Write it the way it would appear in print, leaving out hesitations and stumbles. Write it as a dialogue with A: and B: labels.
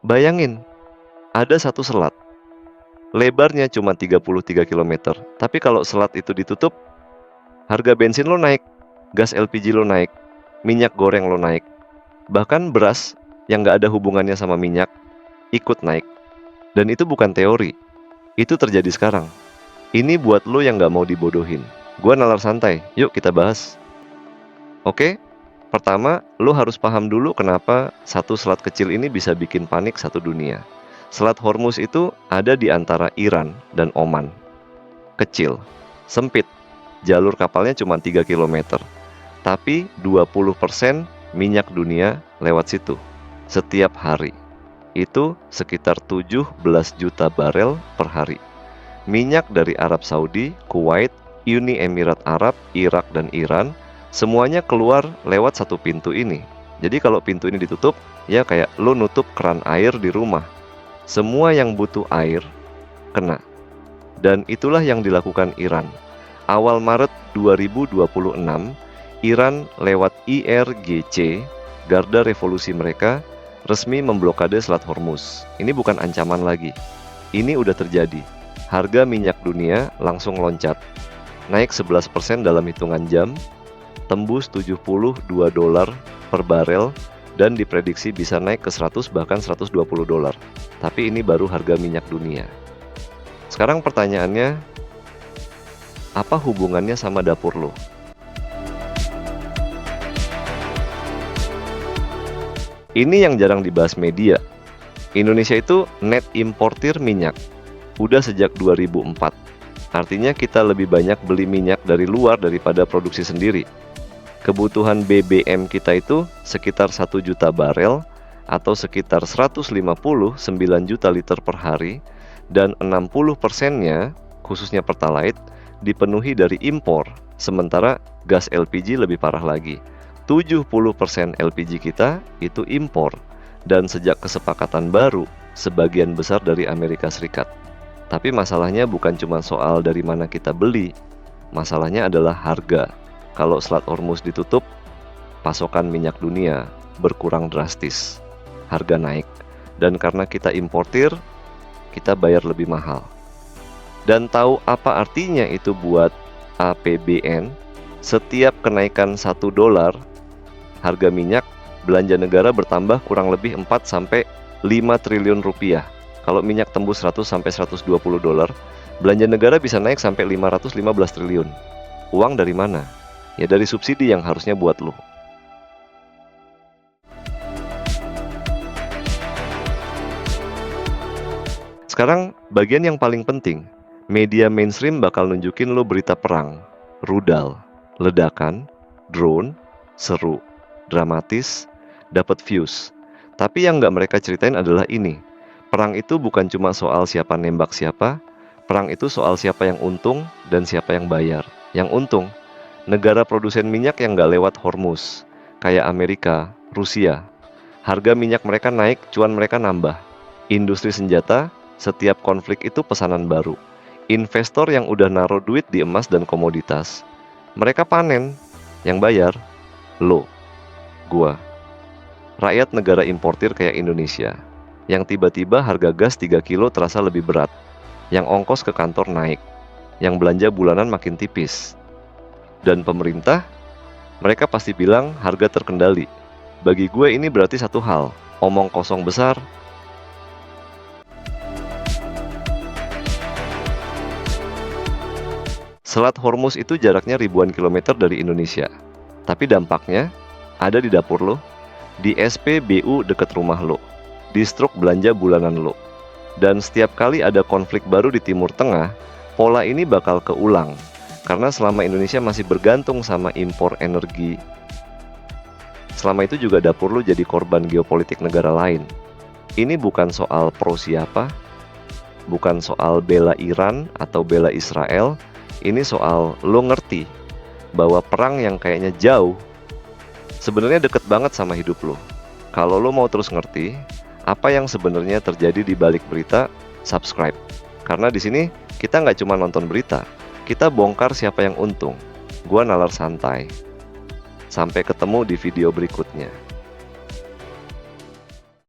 A: Bayangin, ada satu selat, lebarnya cuma 33 kilometer. Tapi kalau selat itu ditutup, harga bensin lo naik, gas LPG lo naik, minyak goreng lo naik. Bahkan beras yang nggak ada hubungannya sama minyak ikut naik. Dan itu bukan teori, itu terjadi sekarang. Ini buat lo yang nggak mau dibodohin. Gua nalar santai, yuk kita bahas. Oke, pertama lo harus paham dulu kenapa satu selat kecil ini bisa bikin panik satu dunia. Selat Hormuz itu ada di antara Iran dan Oman. Kecil, sempit, jalur kapalnya cuma 3 km. Tapi 20% minyak dunia lewat situ setiap hari. Itu sekitar 17 juta barel per hari. Minyak dari Arab Saudi, Kuwait, Uni Emirat Arab, Irak, dan Iran semuanya keluar lewat satu pintu ini. Jadi kalau pintu ini ditutup, ya kayak lo nutup keran air di rumah. Semua yang butuh air kena. Dan itulah yang dilakukan Iran. Awal Maret 2026, Iran lewat IRGC, Garda Revolusi mereka, resmi memblokade Selat Hormuz. Ini bukan ancaman lagi. Ini udah terjadi. Harga minyak dunia langsung loncat. Naik 11% dalam hitungan jam, tembus $72 per barel, dan diprediksi bisa naik ke 100 bahkan $120. Tapi ini baru harga minyak dunia. Sekarang pertanyaannya, apa hubungannya sama dapur lo? Ini yang jarang dibahas media. Indonesia itu net importir minyak. Udah sejak 2004. Artinya kita lebih banyak beli minyak dari luar daripada produksi sendiri. Kebutuhan BBM kita itu sekitar 1 juta barel atau sekitar 159 juta liter per hari, dan 60%-nya, khususnya Pertalite, dipenuhi dari impor, sementara gas LPG lebih parah lagi. 70% LPG kita itu impor, dan sejak kesepakatan baru, sebagian besar dari Amerika Serikat. Tapi masalahnya bukan cuma soal dari mana kita beli, masalahnya adalah harga. Kalau Selat Hormuz ditutup, pasokan minyak dunia berkurang drastis, harga naik. Dan karena kita importir, kita bayar lebih mahal. Dan tahu apa artinya itu buat APBN? Setiap kenaikan $1 harga minyak, belanja negara bertambah kurang lebih 4-5 triliun rupiah. Kalau minyak tembus 100 sampai $120, belanja negara bisa naik sampai 515 triliun. Uang dari mana? Ya dari subsidi yang harusnya buat lo. Sekarang bagian yang paling penting. Media mainstream bakal nunjukin lo berita perang, rudal, ledakan, drone, seru, dramatis, dapat views. Tapi yang nggak mereka ceritain adalah ini. Perang itu bukan cuma soal siapa nembak siapa. Perang itu soal siapa yang untung dan siapa yang bayar. Yang untung, negara produsen minyak yang nggak lewat Hormuz, kayak Amerika, Rusia. Harga minyak mereka naik, cuan mereka nambah. Industri senjata, setiap konflik itu pesanan baru. Investor yang udah naruh duit di emas dan komoditas, mereka panen. Yang bayar, lo, gua. Rakyat negara importir kayak Indonesia, yang tiba-tiba harga gas 3 kilo terasa lebih berat, yang ongkos ke kantor naik, yang belanja bulanan makin tipis. Dan pemerintah, mereka pasti bilang harga terkendali. Bagi gue ini berarti satu hal, omong kosong besar. Selat Hormuz itu jaraknya ribuan kilometer dari Indonesia. Tapi dampaknya ada di dapur lo, di SPBU dekat rumah lo, di struk belanja bulanan lo. Dan setiap kali ada konflik baru di Timur Tengah, pola ini bakal keulang. Karena selama Indonesia masih bergantung sama impor energi, selama itu juga dapur lo jadi korban geopolitik negara lain. Ini bukan soal pro siapa, bukan soal bela Iran atau bela Israel. Ini soal lo ngerti bahwa perang yang kayaknya jauh sebenarnya deket banget sama hidup lo. Kalau lo mau terus ngerti apa yang sebenarnya terjadi di balik berita, subscribe. Karena di sini kita nggak cuma nonton berita, kita bongkar siapa yang untung. Gua nalar santai. Sampai ketemu di video berikutnya.